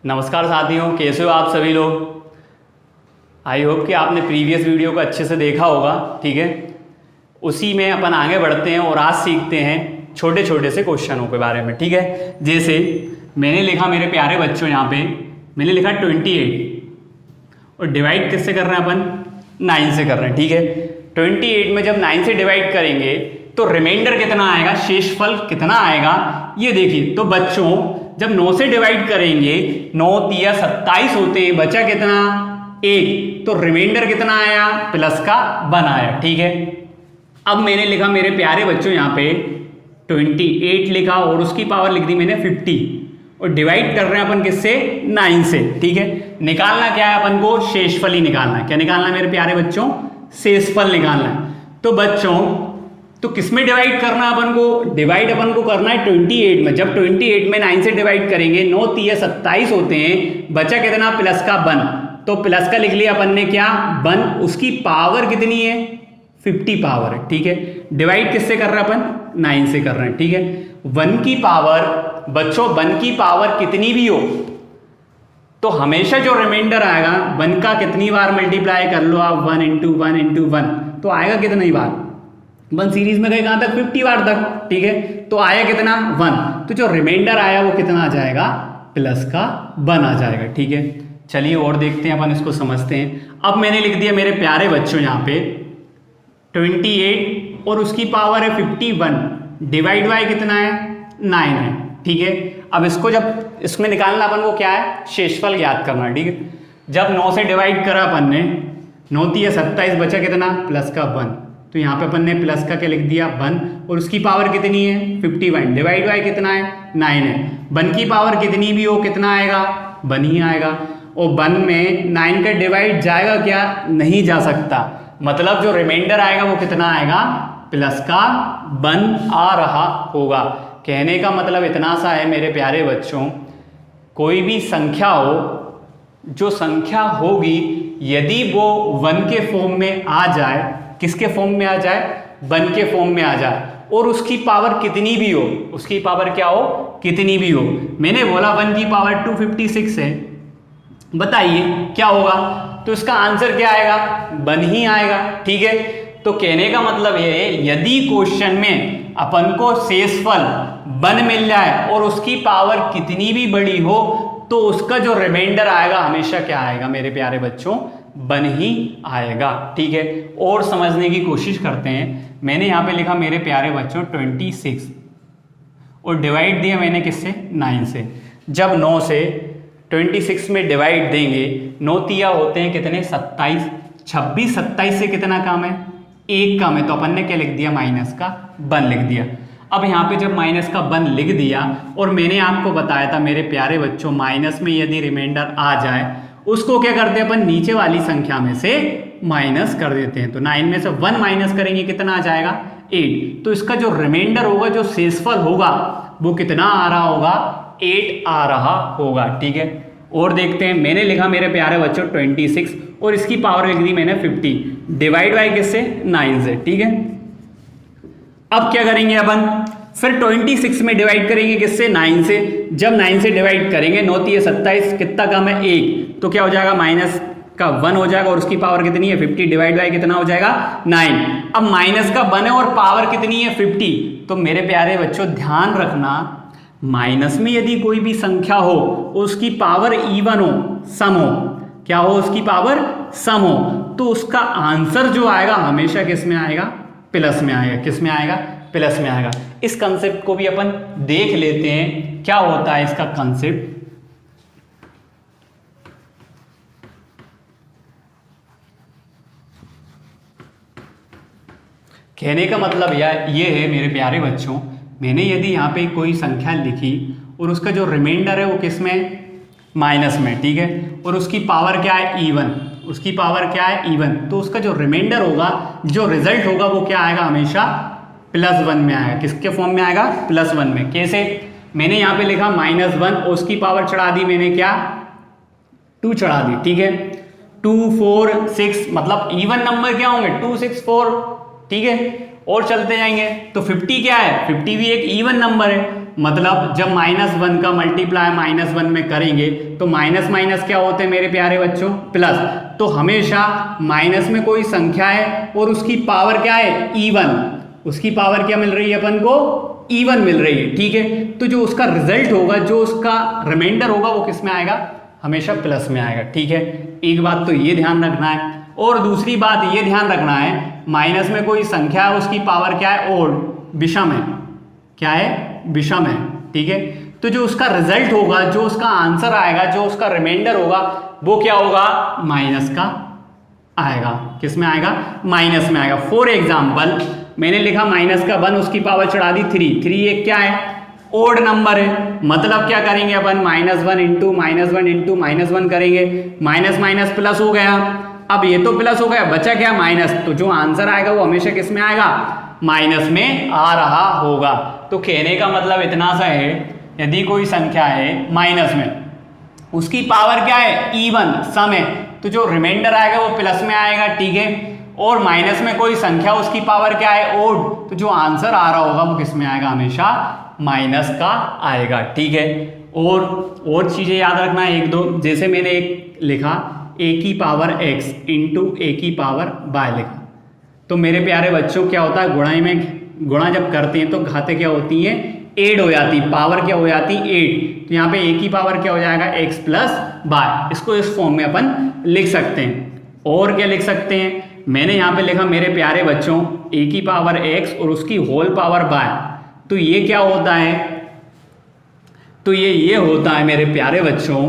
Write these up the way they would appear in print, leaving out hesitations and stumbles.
नमस्कार साथियों, कैसे हो आप सभी लोग। आई होप कि आपने प्रीवियस वीडियो को अच्छे से देखा होगा। ठीक है, उसी में अपन आगे बढ़ते हैं और आज सीखते हैं छोटे छोटे से क्वेश्चनों के बारे में। ठीक है, जैसे मैंने लिखा मेरे प्यारे बच्चों, यहाँ पे मैंने लिखा 28 और डिवाइड किससे कर रहे हैं अपन, 9 से कर रहे हैं। ठीक है, 28 में जब 9 से डिवाइड करेंगे तो रिमाइंडर कितना आएगा, शेषफल कितना आएगा, ये देखिए। तो बच्चों जब 9 से डिवाइड करेंगे, 9 तिया 27 होते हैं, बचा कितना 1, तो रिमाइंडर कितना आया, प्लस का 1 आया। ठीक है, अब मैंने लिखा मेरे प्यारे बच्चों यहाँ पे 28 लिखा और उसकी पावर लिख दी मैंने 50 और डिवाइड कर रहे हैं अपन किससे, 9 से। ठीक है, निकालना क्या है अपन को, शेषफल ही निकालना है। क्या निकालना है मेरे प्यारे बच्चों, शेषफल निकालना है। तो बच्चों तो किसमें डिवाइड करना है अपन को, डिवाइड अपन को करना है 28 में। जब 28 में 9 से डिवाइड करेंगे, 9 तिया 27 होते हैं, बचा कितना, प्लस का 1, तो प्लस का लिख लिया अपन ने क्या, 1, उसकी पावर कितनी है, 50 पावर है। ठीक है, डिवाइड किससे कर रहे हैं अपन, 9 से कर रहे हैं। ठीक है, 1 की पावर बच्चों, 1 की पावर कितनी भी हो तो हमेशा जो रिमाइंडर आएगा 1 का कितनी बार मल्टीप्लाई कर लो आप, 1 इंटू 1 इंटू 1, तो आएगा कितनी बार, 1 सीरीज में गए कहां तक, 50 बार तक। ठीक है, तो आया कितना 1, तो जो रिमाइंडर आया वो कितना आ जाएगा, प्लस का 1 आ जाएगा। ठीक है, चलिए और देखते हैं अपन, इसको समझते हैं। अब मैंने लिख दिया मेरे प्यारे बच्चों यहाँ पे 28 और उसकी पावर है 51, डिवाइड बाय कितना है, 9 है। ठीक है, अब इसको जब इसमें निकालना अपन को क्या है, शेषफल ज्ञात करना। ठीक है, जब 9 से डिवाइड करा अपन ने, 9 तिया 27, बचा कितना, प्लस का 1, तो यहाँ पे अपन ने प्लस का क्या लिख दिया 1 और उसकी पावर कितनी है 51, डिवाइड बाय कितना है 9 है। 1 की पावर कितनी भी हो कितना आएगा, 1 ही आएगा। और 1 में 9 का डिवाइड जाएगा क्या, नहीं जा सकता, मतलब जो रिमाइंडर आएगा वो कितना आएगा, प्लस का 1 आ रहा होगा। कहने का मतलब इतना सा है मेरे प्यारे बच्चों, कोई भी संख्या हो, जो संख्या होगी यदि वो 1 के फॉर्म में आ जाए, किसके फॉर्म में आ जाए, 1 के फॉर्म में आ जाए, और उसकी पावर कितनी भी हो, उसकी पावर क्या हो, कितनी भी हो। मैंने बोला 1 की पावर 256 है, बताइए क्या होगा, तो इसका आंसर क्या आएगा, 1 ही आएगा। ठीक है, तो कहने का मतलब ये है, यदि क्वेश्चन में अपन को शेषफल 1 मिल जाए और उसकी पावर कितनी भी बड़ी हो, तो उसका जो रिमाइंडर आएगा हमेशा क्या आएगा मेरे प्यारे बच्चों, 1 ही आएगा। ठीक है, और समझने की कोशिश करते हैं। मैंने यहाँ पे लिखा मेरे प्यारे बच्चों 26 और डिवाइड दिया मैंने किससे, 9 से। जब 9 से 26 में डिवाइड देंगे, 9 तिया होते हैं कितने, 27, 26 27 से कितना काम है, 1 काम है, तो अपन ने क्या लिख दिया, माइनस का 1 लिख दिया। अब यहाँ पे जब माइनस का 1 लिख दिया, और मैंने आपको बताया था मेरे प्यारे बच्चों, माइनस में यदि रिमाइंडर आ जाए उसको क्या करते हैं अपन, नीचे वाली संख्या में से माइनस कर देते हैं। तो 9 में से 1 माइनस करेंगे, कितना आ जाएगा, 8। तो इसका जो रिमाइंडर होगा, जो शेषफल होगा, वो कितना आ रहा होगा, 8 आ रहा होगा। ठीक है, और देखते हैं। मैंने लिखा मेरे प्यारे बच्चों 26 और इसकी पावर लिख दी मैंने 50, डिवाइड बाय किससे, 9 से। ठीक है, अब क्या करेंगे अपन, फिर 26 में डिवाइड करेंगे किससे, 9 से। जब 9 से डिवाइड करेंगे, 9 तिया 27, कितना कम है 1, तो क्या हो जाएगा, माइनस का 1 हो जाएगा और उसकी पावर कितनी है 50, डिवाइड बाय कितना हो जाएगा 9। अब माइनस का 1 है और पावर कितनी है 50, तो मेरे प्यारे बच्चों ध्यान रखना, माइनस में यदि कोई भी संख्या हो, उसकी पावर इवन हो, सम हो, क्या हो, उसकी पावर सम हो, तो उसका आंसर जो आएगा हमेशा किस में आएगा, प्लस में आएगा। किस में आएगा, प्लस में आएगा। इस कंसेप्ट को भी अपन देख लेते हैं, क्या होता है इसका कंसेप्ट। कहने का मतलब ये है मेरे प्यारे बच्चों, मैंने यदि यहाँ पे कोई संख्या लिखी और उसका जो रिमाइंडर है वो किस में, माइनस में। ठीक है, और उसकी पावर क्या है, इवन, उसकी पावर क्या है, इवन, तो उसका जो रिमाइंडर होगा, जो रिजल्ट होगा, वो क्या आएगा, हमेशा +1 में आएगा। किसके फॉर्म में आएगा, +1 में। कैसे, मैंने यहाँ पे लिखा -1 और उसकी पावर चढ़ा दी मैंने क्या, 2 चढ़ा दी। ठीक है, 2 4 6, मतलब इवन नंबर क्या होंगे, 2 6 4। ठीक है, और चलते जाएंगे तो 50 क्या है, 50 भी एक इवन नंबर है, मतलब जब -1 का मल्टीप्लाई -1 में करेंगे तो माइनस माइनस क्या होते हैं मेरे प्यारे बच्चों, प्लस। तो हमेशा माइनस में कोई संख्या है और उसकी पावर क्या है, इवन, उसकी पावर क्या मिल रही है अपन को, इवन मिल रही है, ठीक है। तो जो उसका रिजल्ट होगा, जो उसका रिमाइंडर होगा, वो किस में आएगा, हमेशा प्लस में आएगा, ठीक है। एक बात तो ये ध्यान रखना है, और दूसरी बात ये ध्यान रखना है, माइनस में कोई संख्या है उसकी पावर क्या है, ओड, विषम है, क्या है, विषम है, ठीक है। तो जो उसका रिजल्ट होगा, जो उसका आंसर आएगा, जो उसका रिमाइंडर होगा, वो क्या होगा, माइनस का आएगा। किस में आएगा, माइनस में आएगा। फॉर एग्जाम्पल मैंने लिखा -1, उसकी पावर चढ़ा दी 3, 3 एक क्या है, ओड नंबर है, मतलब क्या करेंगे अपन, -1 इंटू -1 करेंगे, माइनस माइनस प्लस हो गया। अब ये तो प्लस हो गया, बचा क्या, माइनस, तो जो आंसर आएगा वो हमेशा किस में आएगा, माइनस में आ रहा होगा। तो कहने का मतलब इतना सा है, यदि कोई संख्या है माइनस में, उसकी पावर क्या है, इवन, सम है, तो जो रिमाइंडर आएगा वो प्लस में आएगा, ठीक है। और माइनस में कोई संख्या, उसकी पावर क्या है, ओड, तो जो आंसर आ रहा होगा वो किस में आएगा, हमेशा माइनस का आएगा, ठीक है। और चीजें याद रखना है एक दो, जैसे मैंने एक लिखा a की पावर x इंटू a की पावर y लिखा, तो मेरे प्यारे बच्चों क्या होता है, गुणाई में गुणा जब करते हैं तो घाते क्या होती हैं, एड हो जाती, पावर क्या हो जाती, 8। तो यहाँ पे a की पावर क्या हो जाएगा, x प्लस y, इसको इस फॉर्म में अपन लिख सकते हैं। और क्या लिख सकते हैं, मैंने यहाँ पे लिखा मेरे प्यारे बच्चों a की पावर x और उसकी होल पावर y, तो ये क्या होता है, तो ये होता है मेरे प्यारे बच्चों,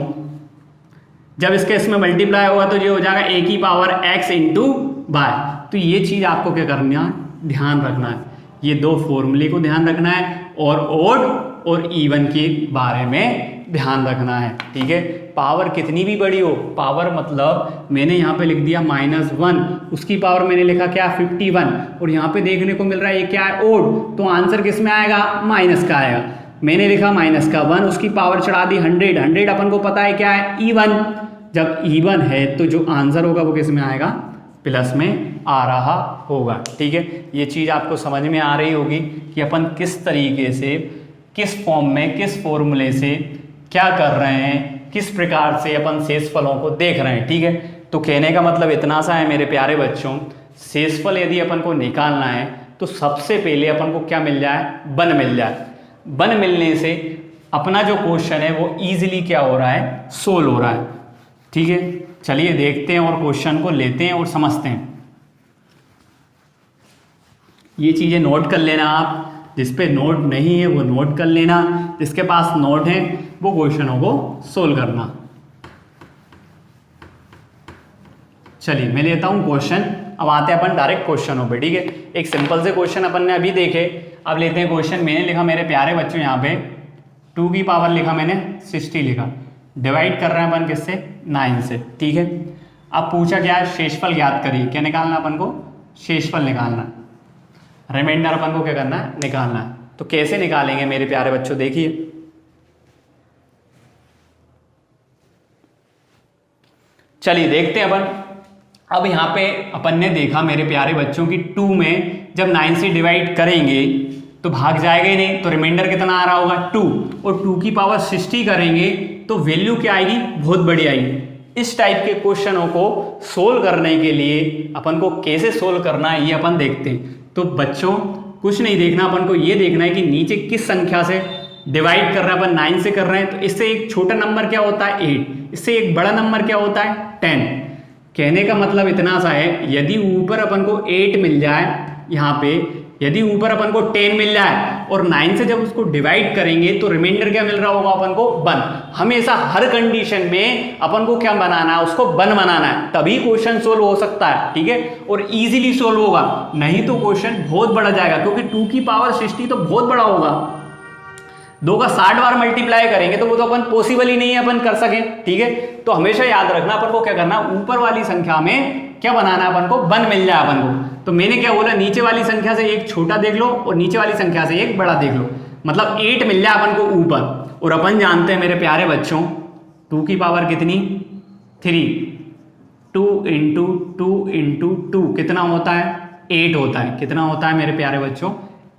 जब इसके इसमें मल्टीप्लाई होगा तो ये हो जाएगा a की पावर x इंटू वाई। तो ये चीज आपको क्या करना है, ध्यान रखना है, ये दो फॉर्मूले को ध्यान रखना है, और ओड और इवन के बारे में ध्यान रखना है, ठीक है। पावर कितनी भी बड़ी हो, पावर मतलब मैंने यहाँ पे लिख दिया -1, उसकी पावर मैंने लिखा क्या, 51, और यहाँ पे देखने को मिल रहा है ये क्या है, ओड, तो आंसर किस में आएगा, माइनस का आएगा। मैंने लिखा -1, उसकी पावर चढ़ा दी 100, 100 अपन को पता है क्या है, इवन, जब इवन है तो जो आंसर होगा वो किस में आएगा, प्लस में आ रहा होगा, ठीक है। ये चीज़ आपको समझ में आ रही होगी कि अपन किस तरीके से, किस फॉर्म में, किस फॉर्मूले से क्या कर रहे हैं, किस प्रकार से अपन शेषफलों को देख रहे हैं, ठीक है। तो कहने का मतलब इतना सा है मेरे प्यारे बच्चों, शेषफल यदि अपन को निकालना है तो सबसे पहले अपन को क्या मिल जाए, वन मिल जाए। वन मिलने से अपना जो क्वेश्चन है वो इजीली क्या हो रहा है, सोल्व हो रहा है, ठीक है। चलिए देखते हैं और क्वेश्चन को लेते हैं और समझते हैं। ये चीजें नोट कर लेना आप, जिस पे नोट नहीं है वो नोट कर लेना, जिसके पास नोट है वो क्वेश्चनों को सोल्व करना। चलिए मैं लेता हूं क्वेश्चन, अब आते हैं अपन डायरेक्ट क्वेश्चनों पे, ठीक है। एक सिंपल से क्वेश्चन अपन ने अभी देखे, अब लेते हैं क्वेश्चन। मैंने लिखा मेरे प्यारे बच्चों यहाँ पे 2 की पावर लिखा मैंने 60 लिखा, डिवाइड कर रहे हैं अपन किससे, 9 से, ठीक है। अब पूछा क्या है, शेषफल ज्ञात करिए, क्या निकालना अपन को, शेषफल निकालना, रिमाइंडर अपन को क्या करना है, निकालना है। तो कैसे निकालेंगे मेरे प्यारे बच्चों, देखिए चलिए देखते हैं अपन। अब यहाँ पे अपन ने देखा मेरे प्यारे बच्चों की 2 में जब 9 से डिवाइड करेंगे तो भाग जाएगा ही नहीं, तो रिमाइंडर कितना आ रहा होगा, 2, और 2 की पावर 60 करेंगे तो वैल्यू क्या आएगी, बहुत बड़ी आएगी। इस टाइप के क्वेश्चनों को सोल्व करने के लिए अपन को कैसे सोल्व करना है ये अपन देखते हैं। तो बच्चों कुछ नहीं देखना, अपन को ये देखना है कि नीचे किस संख्या से डिवाइड कर रहे हैं, अपन 9 से कर रहे हैं, तो इससे एक छोटा नंबर क्या होता है, 8, इससे एक बड़ा नंबर क्या होता है, 10। कहने का मतलब इतना सा है, यदि ऊपर अपन को 8 मिल जाए, यहाँ पे यदि ऊपर अपन को 10 मिल जाए और 9 से जब उसको डिवाइड करेंगे तो रिमाइंडर क्या मिल रहा होगा अपन को, 1। हमेशा हर कंडीशन में अपन को क्या बनाना है, उसको 1 बनाना है, तभी क्वेश्चन सोल्व हो सकता है, ठीक है, और इजीली सोल्व होगा। नहीं तो क्वेश्चन बहुत बड़ा जाएगा, क्योंकि 2 की पावर 60 तो बहुत बड़ा होगा, 2 का 60 बार मल्टीप्लाई करेंगे तो वो तो अपन पॉसिबल ही नहीं है अपन कर सके, ठीक है। तो हमेशा याद रखना अपन को क्या करना, ऊपर वाली संख्या में क्या बनाना है अपन को, 1 मिल जाए अपन को। तो मैंने क्या बोला, नीचे वाली संख्या से एक छोटा देख लो और नीचे वाली संख्या से एक बड़ा देख लो, मतलब 8 मिल जाए अपन को ऊपर। और अपन जानते हैं मेरे प्यारे बच्चों 2 की पावर कितनी, 3, 2 इंटू 2 इंटू 2 कितना होता है, 8 होता है। कितना होता है मेरे प्यारे बच्चों,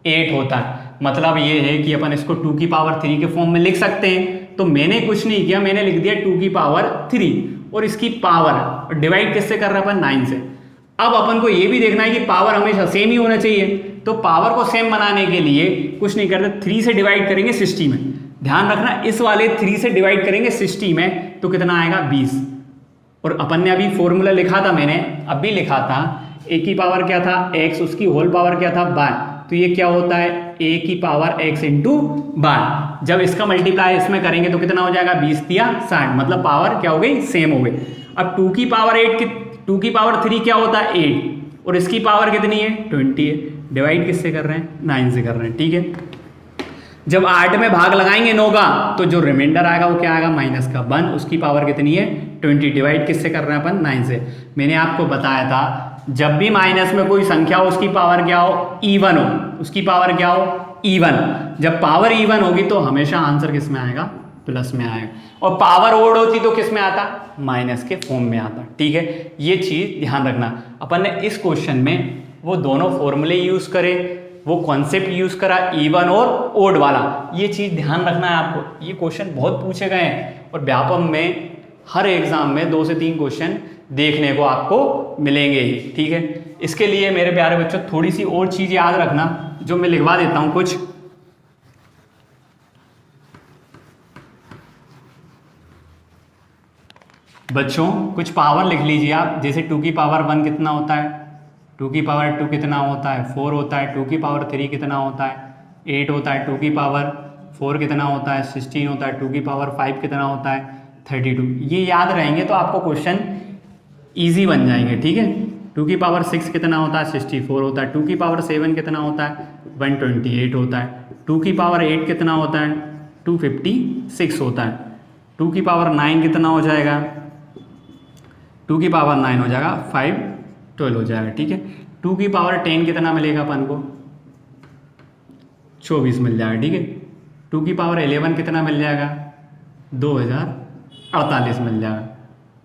8 होता है। मतलब ये है कि अपन इसको 2 की पावर 3 के फॉर्म में लिख सकते हैं। तो मैंने कुछ नहीं किया, मैंने लिख दिया 2 की पावर 3 और इसकी पावर डिवाइड किससे कर रहे हैं अपन 9 से। अब अपन को ये भी देखना है कि पावर हमेशा सेम ही होना चाहिए, तो पावर को सेम बनाने के लिए कुछ नहीं करते, 3 से डिवाइड करेंगे 60 में। ध्यान रखना इस वाले 3 से डिवाइड करेंगे 60 में तो कितना आएगा 20। और अपन ने अभी फॉर्मूला लिखा था, मैंने अभी लिखा था a की पावर क्या था x, उसकी होल पावर क्या था y, तो ये क्या होता है a की पावर x इंटू y। जब इसका मल्टीप्लाई इसमें करेंगे तो कितना हो जाएगा 20 दिया 60, मतलब पावर क्या हो गई सेम हो गई। अब 2 की पावर 2 की पावर 3 क्या होता है 8 और इसकी पावर कितनी है 20 है। डिवाइड किससे कर रहे हैं 9 से कर रहे हैं, ठीक है। जब 8 में भाग लगाएंगे 9 का तो जो रिमाइंडर आएगा वो क्या आएगा माइनस का 1, उसकी पावर कितनी है 20। डिवाइड किससे कर रहे हैं अपन 9 से। मैंने आपको बताया था जब भी माइनस में कोई संख्या हो उसकी पावर क्या हो इवन हो, उसकी पावर क्या हो इवन। जब पावर इवन होगी तो हमेशा आंसर किस में आएगा प्लस में आएगा, और पावर ओड होती तो किस में आता माइनस के फॉर्म में आता, ठीक है। ये चीज ध्यान रखना। अपन ने इस क्वेश्चन में वो दोनों फॉर्मूले यूज करे, वो कॉन्सेप्ट यूज करा इवन और ओड वाला, ये चीज ध्यान रखना है आपको। ये क्वेश्चन बहुत पूछे गए हैं और व्यापम में हर एग्जाम में 2 से 3 क्वेश्चन देखने को आपको मिलेंगे ही, ठीक है। इसके लिए मेरे प्यारे बच्चों थोड़ी सी और चीज याद रखना जो मैं लिखवा देता हूं कुछ। बच्चों कुछ पावर लिख लीजिए आप, जैसे 2 की पावर 1 कितना होता है, 2 की पावर 2 कितना होता है 4 होता है, 2 की पावर 3 कितना होता है 8 होता है, 2 की पावर 4 कितना होता है 16 होता है, 2 की पावर 5 कितना होता है 32। ये याद रहेंगे तो आपको क्वेश्चन इजी बन जाएंगे, ठीक है। 2 की पावर 6 कितना होता है 64 होता है, 2 की पावर 7 कितना होता है 128 होता है, 2 की पावर 8 कितना होता है 256 होता है, 2 की पावर 9 कितना हो जाएगा 2 की पावर 9 हो जाएगा 512 हो जाएगा, ठीक है। 2 की पावर 10 कितना मिलेगा अपन को 24 मिल जाएगा, ठीक है। 2 की पावर 11 कितना मिल जाएगा 2048 मिल जाएगा,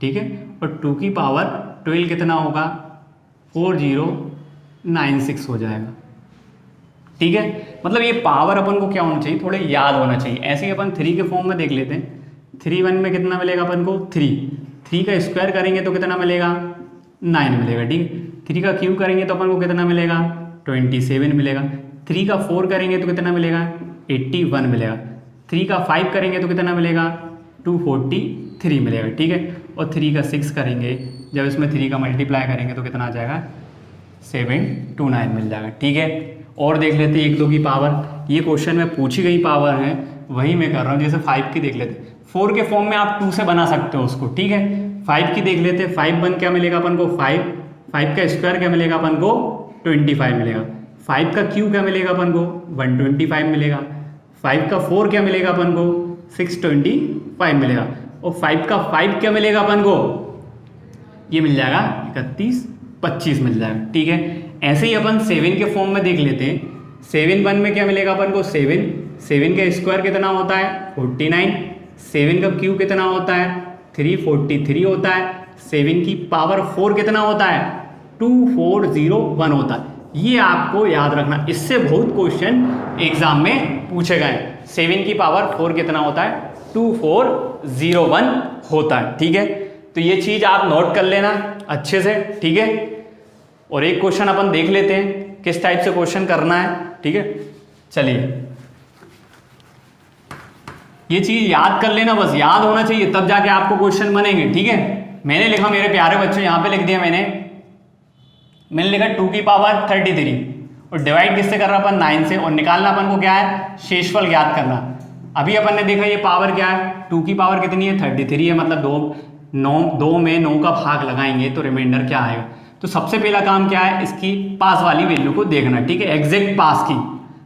ठीक है। और 2 की पावर 12 कितना होगा 4096 हो जाएगा, ठीक है। मतलब ये पावर अपन को क्या होना चाहिए थोड़े याद होना चाहिए। ऐसे ही अपन 3 के फॉर्म में देख लेते हैं। 3 1 में कितना मिलेगा अपन को 3 का स्क्वायर करेंगे तो कितना मिलेगा 9 मिलेगा, ठीक है। 3 का क्यूब करेंगे तो अपन को कितना मिलेगा 27 मिलेगा। 3 का 4 करेंगे तो कितना मिलेगा 81 मिलेगा। 3 का 5 करेंगे तो कितना मिलेगा 243 मिलेगा, ठीक है। और 3 का 6 करेंगे जब इसमें 3 का मल्टीप्लाई करेंगे तो कितना आ जाएगा 729 मिल जाएगा, ठीक है। और देख लेते हैं 1 2 की पावर, ये क्वेश्चन में पूछी गई पावर है वही मैं कर रहा हूँ। जैसे 5 की देख लेते, 4 के फॉर्म में आप 2 से बना सकते हो उसको, ठीक है। 5 की देख लेते, 5 1 क्या मिलेगा अपन को 5 का स्क्वायर क्या मिलेगा अपन को 25 मिलेगा। 5 का क्यूब क्या मिलेगा अपन को 125 मिलेगा। 5 का 4 क्या मिलेगा अपन को 625 मिलेगा। और 5 का 5 क्या मिलेगा अपन को ये मिल जाएगा 31 25 मिल जाएगा, ठीक है। ऐसे ही अपन 7 के फॉर्म में देख लेते हैं। 7 1 में क्या मिलेगा अपन को 7 का स्क्वायर कितना होता है 49, 7 का क्यूब कितना होता है 343 होता है, 7 की पावर 4 कितना होता है 2401 होता है। ये आपको याद रखना, इससे बहुत क्वेश्चन एग्जाम में पूछे गए। 7 की पावर 4 कितना होता है 2401 होता है, ठीक है। तो ये चीज आप नोट कर लेना अच्छे से, ठीक है। और एक क्वेश्चन अपन देख लेते हैं किस टाइप से क्वेश्चन करना है, ठीक है। चलिए ये चीज याद कर लेना, बस याद होना चाहिए तब जाके आपको क्वेश्चन बनेंगे, ठीक है। मैंने लिखा मेरे प्यारे बच्चों यहां पे लिख दिया मैंने लिखा 2 की पावर 33 और डिवाइड किससे कर रहा अपन 9 से, और निकालना अपन को क्या है शेषफल ज्ञात करना। अभी अपन ने देखा ये पावर क्या है 2 की पावर कितनी है 33 है, मतलब 2 में 9 का भाग लगाएंगे तो रिमाइंडर क्या आएगा। तो सबसे पहला काम क्या है इसकी पास वाली वैल्यू को देखना, ठीक है, एग्जैक्ट पास की।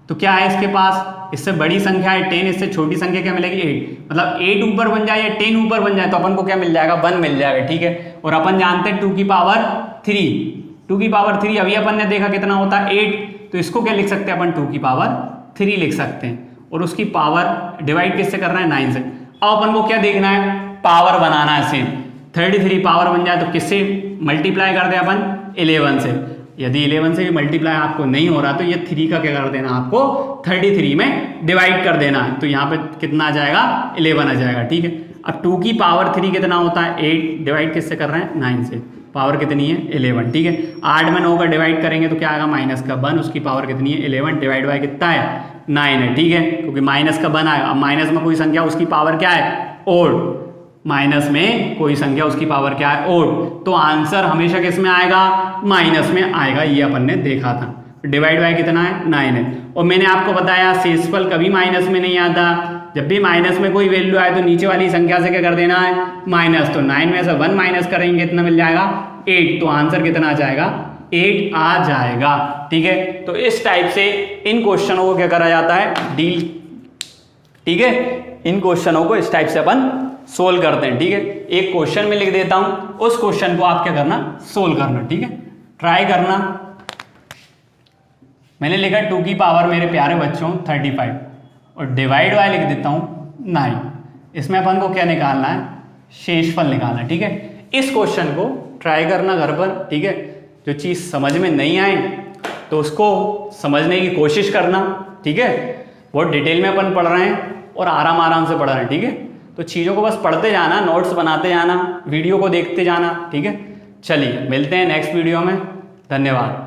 तो क्या है इसके पास, इससे बड़ी संख्या है 10, इससे छोटी संख्या क्या मिलेगी 8, मतलब 8 ऊपर बन जाए या 10 ऊपर बन जाए तो अपन को क्या मिल जाएगा 1 मिल जाएगा, ठीक है। और अपन जानते हैं 2 की पावर 3 अभी अपन ने देखा कितना होता है 8, तो इसको क्या लिख सकते हैं अपन 2 की पावर 3 लिख सकते हैं। और उसकी पावर डिवाइड किससे करना है 9 से। अब अपन को क्या देखना है पावर बनाना है सेम। 33 पावर बन जाए तो किससे मल्टीप्लाई कर दे अपन 11 से। यदि 11 से भी मल्टीप्लाई आपको नहीं हो रहा तो ये 3 का क्या कर देना, आपको 33 में डिवाइड कर देना है। तो यहाँ पे कितना आ जाएगा, 11 आ जाएगा। ठीक है, अब 2 की पावर 3 कितना होता है, 8 डिवाइड किससे कर रहे हैं, 9 से, पावर कितनी है 11। ठीक है, 8 में 9 का डिवाइड करेंगे तो क्या आएगा, माइनस का 1, उसकी पावर कितनी है 11, डिवाइड बाय कितना है 9 है। ठीक है, क्योंकि माइनस का 1 आएगा। अब माइनस में कोई संख्या उसकी पावर क्या है, ओड, माइनस में कोई संख्या उसकी पावर क्या है, ओड, तो आंसर हमेशा किस में आएगा, माइनस में आएगा। ये अपन ने देखा था। डिवाइड बाय कितना है 9 है। और मैंने आपको बताया शेषफल कभी माइनस में नहीं आता, जब भी माइनस में कोई वैल्यू आए तो नीचे वाली संख्या से क्या कर देना है, माइनस। तो 9 में से 1 माइनस करेंगे कितना मिल जाएगा, 8। तो आंसर कितना आ जाएगा, 8 आ जाएगा। ठीक है, तो इस टाइप से इन क्वेश्चनों को क्या करा जाता है, डील। ठीक है, इन क्वेश्चनों को इस टाइप से अपन सोल्व करते हैं। ठीक है, एक क्वेश्चन में लिख देता हूं, उस क्वेश्चन को आप क्या करना, सोल्व करना। ठीक है, ट्राई करना। मैंने लिखा 2 की पावर मेरे प्यारे बच्चों 35 और डिवाइड बाय लिख देता हूं 9। इसमें अपन को क्या निकालना है, शेषफल निकालना है। ठीक है, इस क्वेश्चन को ट्राई करना घर पर। ठीक है, जो चीज़ समझ में नहीं आए तो उसको समझने की कोशिश करना। ठीक है, बहुत डिटेल में अपन पढ़ रहे हैं और आराम आराम से पढ़ रहे हैं। ठीक है, तो चीज़ों को बस पढ़ते जाना, नोट्स बनाते जाना, वीडियो को देखते जाना। ठीक है, चलिए मिलते हैं नेक्स्ट वीडियो में। धन्यवाद।